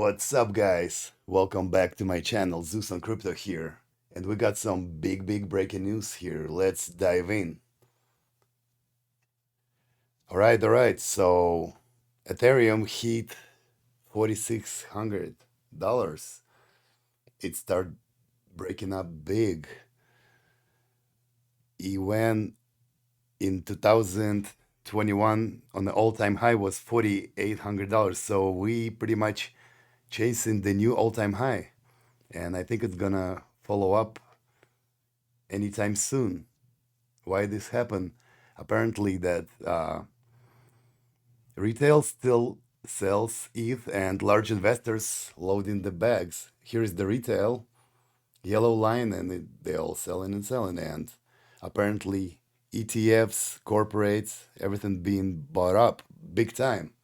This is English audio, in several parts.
What's up, guys? Welcome back to my channel, Zeus on Crypto here. And we got some big breaking news here. Let's dive in. All right. So, Ethereum hit $4,600. It started breaking up big. It went in 2021 on the all-time high was $4,800. So we pretty much chasing the new all-time high. And I think it's gonna follow up anytime soon. Why this happened? Apparently, that retail still sells ETH and large investors load in the bags. Here is the retail yellow line, and they all selling and selling. And apparently, ETFs, corporates, everything being bought up big time.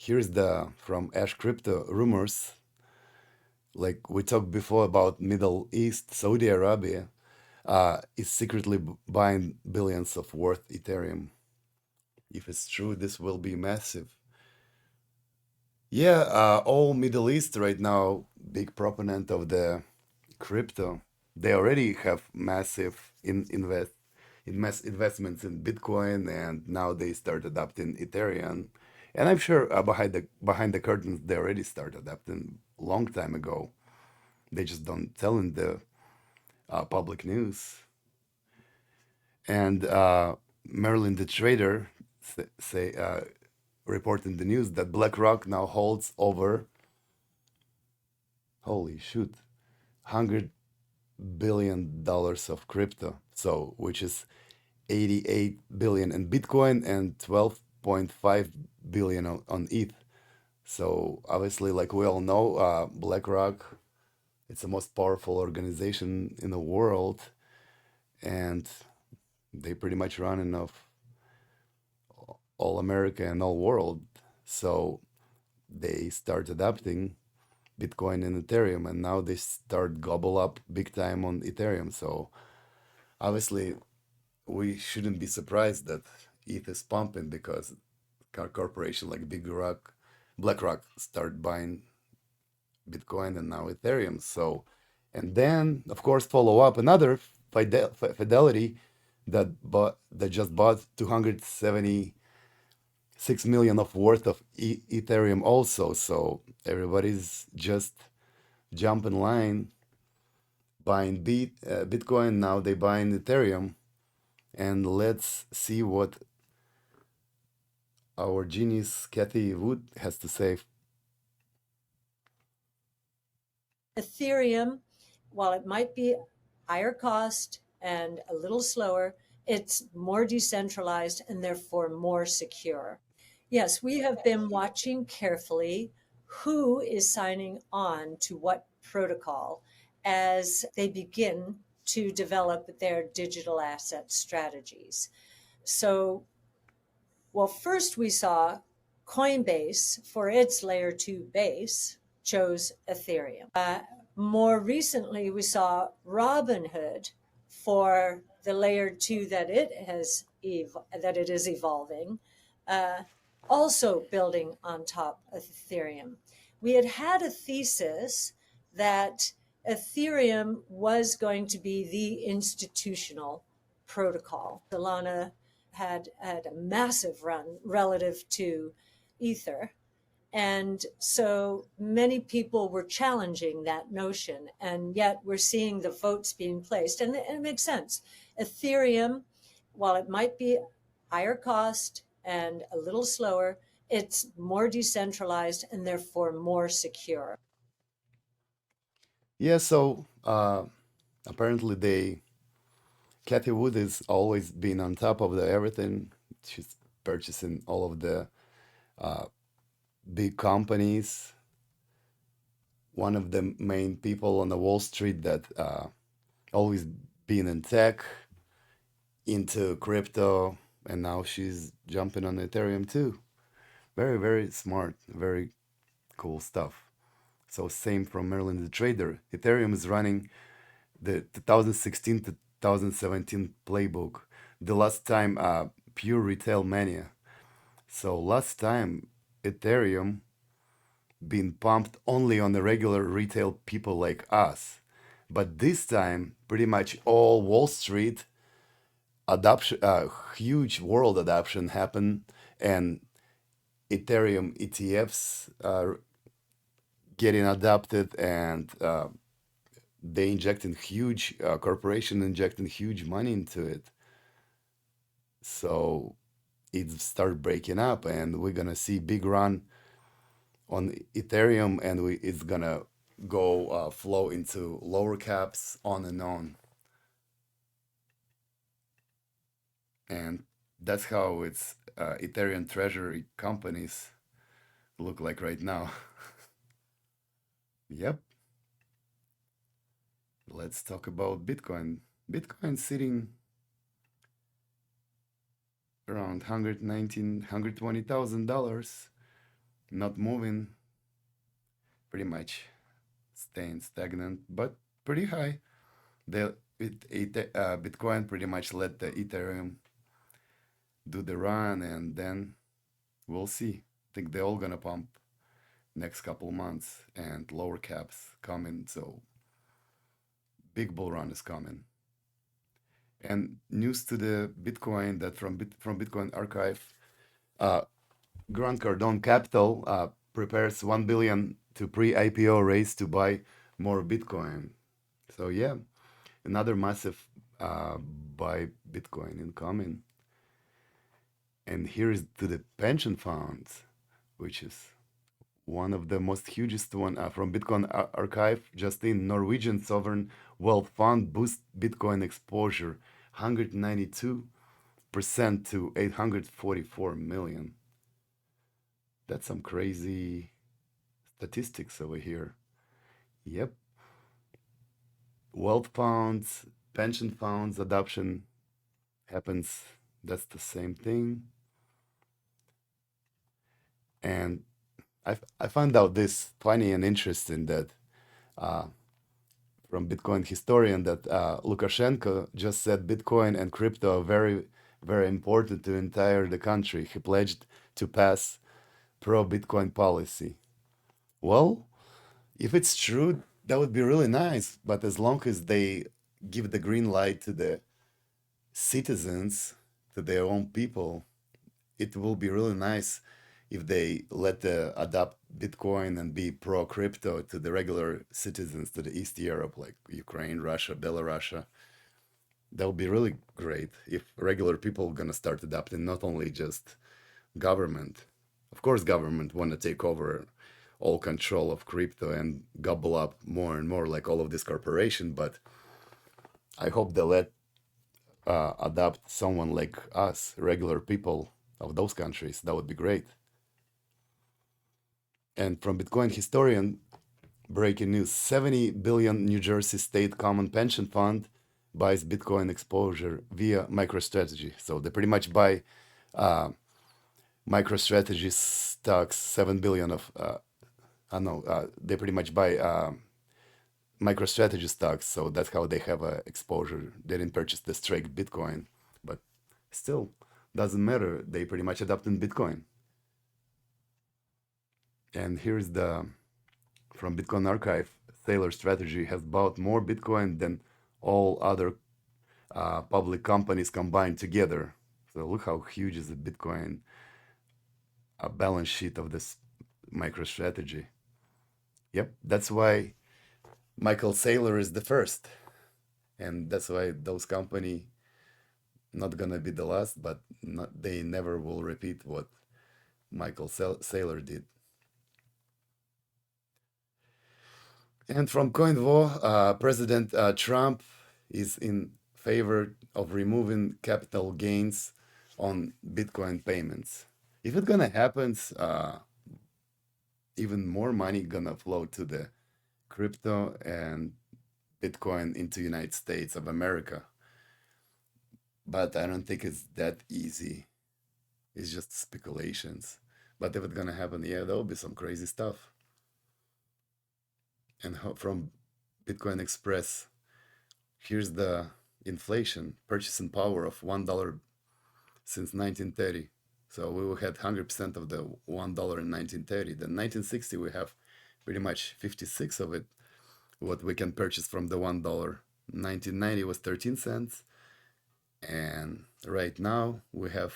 Here's the from Ash Crypto rumors. Like we talked before about Middle East, Saudi Arabia is secretly buying billions of worth Ethereum. If it's true, this will be massive. Yeah, all Middle East right now, big proponent of the crypto. They already have massive investments in Bitcoin, and now they start adopting Ethereum. And I'm sure behind the curtains, they already started adapting long time ago. They just don't tell in the public news. And Merlin the trader say reporting the news that BlackRock now holds over, holy shoot, $100 billion of crypto. So which is 88 billion in Bitcoin and 12.5 billion on ETH. So obviously, like we all know, BlackRock, it's the most powerful organization in the world, and they pretty much running of all America and all world. So they start adapting Bitcoin and Ethereum, and now they start gobble up big time on Ethereum. So obviously, we shouldn't be surprised that ETH is pumping because corporation like BlackRock start buying Bitcoin and now Ethereum. So, and then of course follow up another Fidelity that just bought 276 million of worth of Ethereum also. So everybody's just jumping line buying Bitcoin. Now they buying Ethereum, and let's see what our genius Kathy Wood has to say. Ethereum, while it might be higher cost and a little slower, it's more decentralized and therefore more secure. Yes, we have been watching carefully who is signing on to what protocol as they begin to develop their digital asset strategies. So, well, first we saw Coinbase for its layer 2 base chose Ethereum. More recently, we saw Robinhood for the layer 2 that it is evolving, uh, also building on top of Ethereum. We had a thesis that Ethereum was going to be the institutional protocol. Solana had a massive run relative to Ether. And so many people were challenging that notion, and yet we're seeing the votes being placed. And it makes sense. Ethereum, while it might be higher cost and a little slower, it's more decentralized and therefore more secure. Yeah, so apparently Kathy Wood is always been on top of everything. She's purchasing all of the uh, big companies. One of the main people on the Wall Street that always been in tech, into crypto, and now she's jumping on Ethereum too. Very smart, very cool stuff. So same from Merlin the Trader. Ethereum is running the 2016 to 2017 playbook. The last time, pure retail mania. So last time, Ethereum being pumped only on the regular retail people like us. But this time, pretty much all Wall Street adoption, huge world adoption happened, and Ethereum ETFs getting adopted, and they injecting huge corporation injecting huge money into it. So it start breaking up, and we're gonna see big run on Ethereum, and it's gonna go flow into lower caps on and on, and that's how it's Ethereum treasury companies look like right now. Yep. Let's talk about Bitcoin. Bitcoin sitting around 119, $120,000, not moving, pretty much staying stagnant, but pretty high. Bitcoin pretty much let the Ethereum do the run, and then we'll see. I think they're all gonna pump next couple months, and lower caps coming. So big bull run is coming. And news to the Bitcoin that from Bitcoin Archive, uh, Grant Cardone Capital prepares 1 billion to pre-IPO raise to buy more Bitcoin. So yeah, another massive buy Bitcoin incoming. And here is to the pension funds, which is one of the most hugest one from Bitcoin Archive. Just in Norwegian Sovereign Wealth Fund boost Bitcoin exposure 192% to 844 million. That's some crazy statistics over here. Yep. Wealth funds, pension funds adoption happens. That's the same thing. And I found out this funny and interesting that uh, from Bitcoin historian that Lukashenko just said Bitcoin and crypto are very, very important to entire the country. He pledged to pass pro-Bitcoin policy. Well, if it's true, that would be really nice. But as long as they give the green light to the citizens, to their own people, it will be really nice if they let the adopt Bitcoin and be pro crypto to the regular citizens to the East Europe, like Ukraine, Russia, Belarus. That would be really great if regular people gonna start adopting, not only just government. Of course, government want to take over all control of crypto and gobble up more and more like all of this corporation, but I hope they let adopt someone like us, regular people of those countries. That would be great. And from Bitcoin historian, breaking news: 70 billion New Jersey State Common Pension Fund buys Bitcoin exposure via MicroStrategy. So they pretty much buy uh, MicroStrategy stocks, 7 billion of, I know, they pretty much buy MicroStrategy stocks. So that's how they have exposure. They didn't purchase the straight Bitcoin, but still, doesn't matter. They pretty much adopted Bitcoin. And here's the from Bitcoin Archive, Sailor Strategy has bought more Bitcoin than all other public companies combined together. So look how huge is the Bitcoin balance sheet of this MicroStrategy. Yep, that's why Michael Saylor is the first, and that's why those company not gonna be the last, but not, they never will repeat what Michael Saylor did. And from CoinVo, President Trump is in favor of removing capital gains on Bitcoin payments. If it's gonna happen, even more money gonna flow to the crypto and Bitcoin into United States of America. But I don't think it's that easy. It's just speculations. But if it's gonna happen, yeah, there'll be some crazy stuff. And from Bitcoin Express, here's the inflation purchasing power of $1 since 1930. So we will had 100% of the $1 in 1930. Then 1960 we have pretty much 56 of it, what we can purchase from the $1. 1990 was 13 cents, and right now we have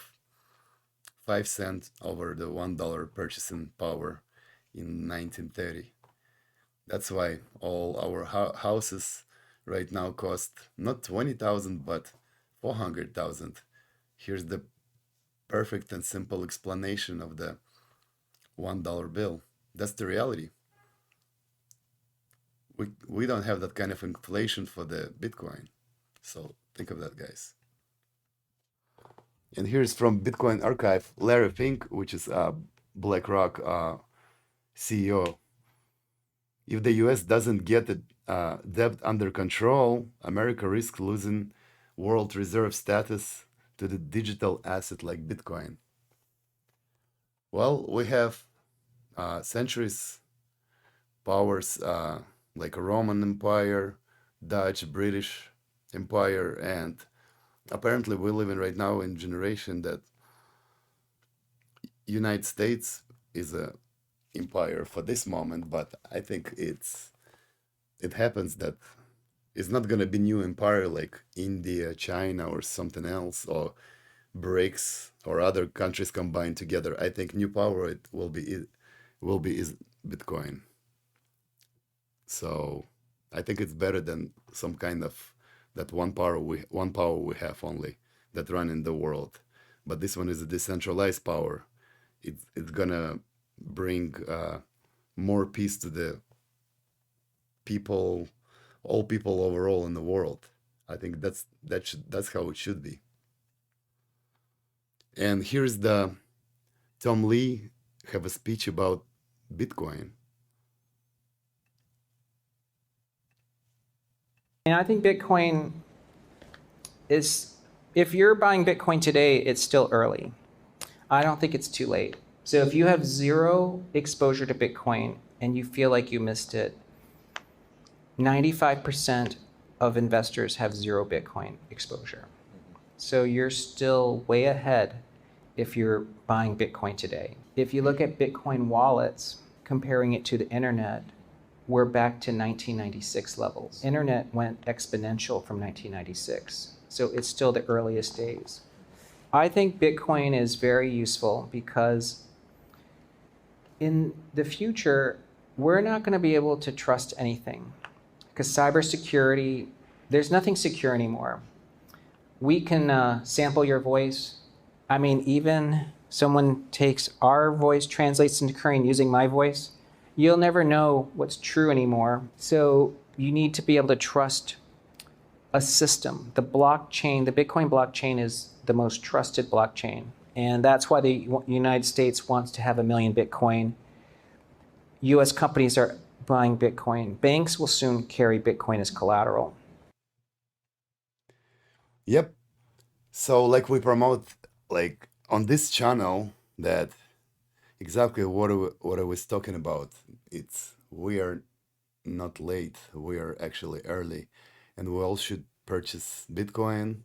5 cents over the $1 purchasing power in 1930. That's why all our houses right now cost not 20,000 but 400,000. Here's the perfect and simple explanation of the $1 bill. That's the reality. We don't have that kind of inflation for the Bitcoin. So think of that, guys. And here's from Bitcoin Archive, Larry Fink, which is BlackRock CEO. If the US doesn't get the debt under control, America risks losing world reserve status to the digital asset like Bitcoin. Well, we have centuries powers like a Roman Empire, Dutch, British Empire, and apparently we're living right now in generation that United States is a empire for this moment, but I think it happens that it's not gonna be new empire like India, China, or something else, or BRICS or other countries combined together. I think new power it will be is Bitcoin. So I think it's better than some kind of that one power we have only that run in the world. But this one is a decentralized power. It's gonna bring more peace to the people, all people overall in the world. I think that's how it should be. And here's the Tom Lee have a speech about Bitcoin. And I think Bitcoin is, if you're buying Bitcoin today, it's still early. I don't think it's too late. So if you have zero exposure to Bitcoin and you feel like you missed it, 95% of investors have zero Bitcoin exposure. So you're still way ahead if you're buying Bitcoin today. If you look at Bitcoin wallets, comparing it to the internet, we're back to 1996 levels. Internet went exponential from 1996. So it's still the earliest days. I think Bitcoin is very useful because in the future, we're not going to be able to trust anything because cybersecurity, there's nothing secure anymore. We can sample your voice. I mean, even someone takes our voice, translates into Korean using my voice, you'll never know what's true anymore. So you need to be able to trust a system. The blockchain, the Bitcoin blockchain is the most trusted blockchain. And that's why the United States wants to have 1 million Bitcoin. US companies are buying Bitcoin. Banks will soon carry Bitcoin as collateral. Yep. So like we promote like on this channel that exactly what I was talking about. It's we are not late. We are actually early, and we all should purchase Bitcoin,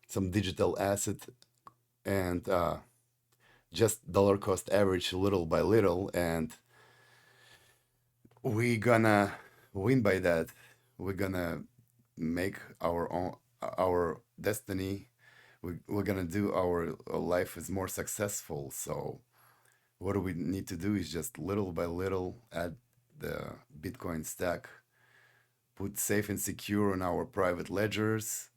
some digital asset, and just dollar cost average little by little, and we gonna win by that. We're gonna make our own our destiny. We're gonna do our life is more successful. So what do we need to do is just little by little add the Bitcoin stack, put safe and secure on our private ledgers,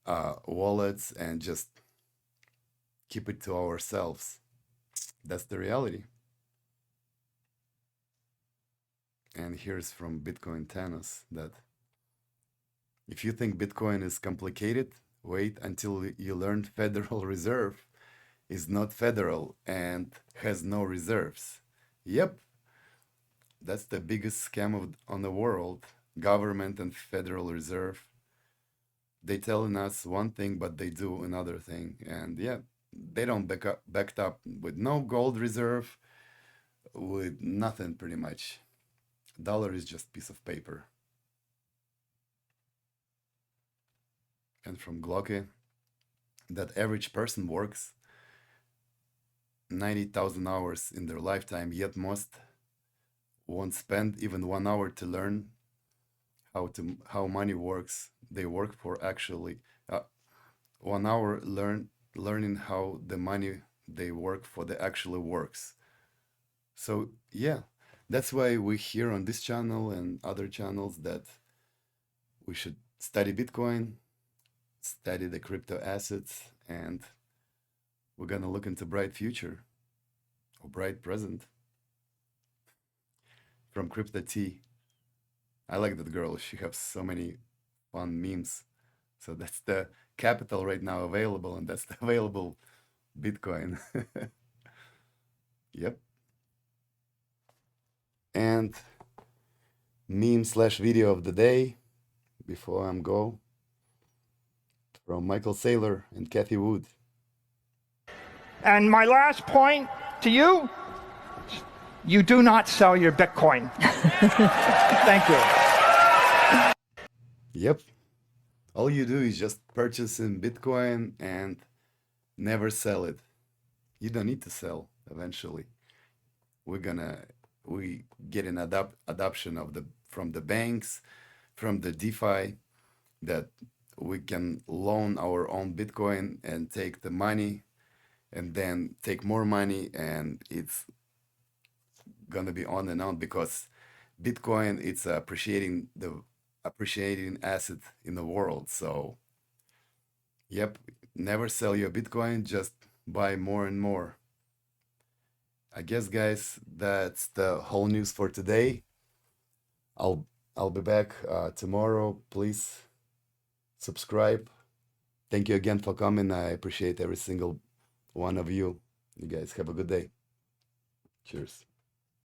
wallets, and just keep it to ourselves. That's the reality. And here's from Bitcoin Thanos that if you think Bitcoin is complicated, wait until you learn Federal Reserve is not federal and has no reserves. Yep, that's the biggest scam on the world. Government and Federal Reserve. They telling us one thing, but they do another thing. And yeah, they don't backed up with no gold reserve, with nothing pretty much. Dollar is just piece of paper. And from Glocke, that average person works 90,000 hours in their lifetime, yet most won't spend even 1 hour to learn how money works. They work for actually 1 hour learning how the money they work for the actually works. So yeah, that's why we hear on this channel and other channels that we should study Bitcoin, study the crypto assets, and we're gonna look into bright future or bright present from Crypto T. I like that girl. She has so many fun memes. So that's the capital right now available, and that's the available Bitcoin. Yep. And meme slash video of the day before I'm go from Michael Saylor and Kathy Wood. And my last point to you, you do not sell your Bitcoin. Thank you. Yep. All you do is just purchase in Bitcoin and never sell it. You don't need to sell eventually. We get an adoption of the from the banks, from the DeFi, that we can loan our own Bitcoin and take the money and then take more money, and it's gonna be on and on because Bitcoin it's appreciating asset in the world. So yep, never sell your Bitcoin, just buy more and more. I guess guys, that's the whole news for today. I'll I'll be back tomorrow. Please subscribe. Thank you again for coming. I appreciate every single one of you. You guys have a good day. Cheers.